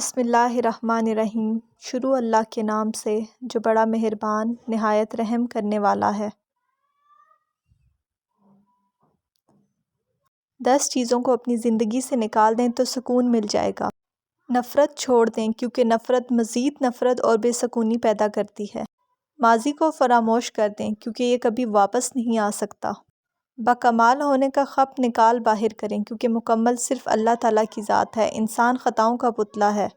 بسم اللہ الرحمن الرحیم۔ شروع اللہ کے نام سے جو بڑا مہربان نہایت رحم کرنے والا ہے۔ 10 چیزوں کو اپنی زندگی سے نکال دیں تو سکون مل جائے گا۔ نفرت چھوڑ دیں کیونکہ نفرت مزید نفرت اور بے سکونی پیدا کرتی ہے۔ ماضی کو فراموش کر دیں کیونکہ یہ کبھی واپس نہیں آ سکتا۔ باکمال ہونے کا خپ نکال باہر کریں کیونکہ مکمل صرف اللہ تعالیٰ کی ذات ہے، انسان خطاؤں کا پتلا ہے۔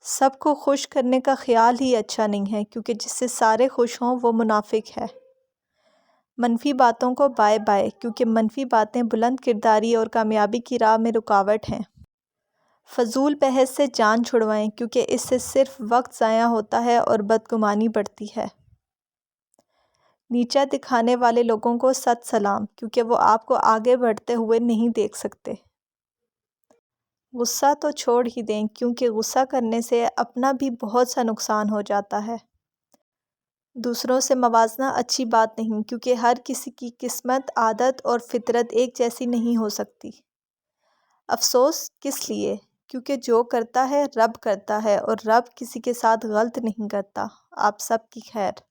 سب کو خوش کرنے کا خیال ہی اچھا نہیں ہے کیونکہ جس سے سارے خوش ہوں وہ منافق ہے۔ منفی باتوں کو بائے بائے کیونکہ منفی باتیں بلند کرداری اور کامیابی کی راہ میں رکاوٹ ہیں۔ فضول بحث سے جان چھڑوائیں کیونکہ اس سے صرف وقت ضائع ہوتا ہے اور بدگمانی بڑھتی ہے۔ نیچا دکھانے والے لوگوں کو سد سلام کیونکہ وہ آپ کو آگے بڑھتے ہوئے نہیں دیکھ سکتے۔ غصہ تو چھوڑ ہی دیں کیونکہ غصہ کرنے سے اپنا بھی بہت سا نقصان ہو جاتا ہے۔ دوسروں سے موازنہ اچھی بات نہیں کیونکہ ہر کسی کی قسمت، عادت اور فطرت ایک جیسی نہیں ہو سکتی۔ افسوس کس لیے؟ کیونکہ جو کرتا ہے رب کرتا ہے اور رب کسی کے ساتھ غلط نہیں کرتا۔ آپ سب کی خیر۔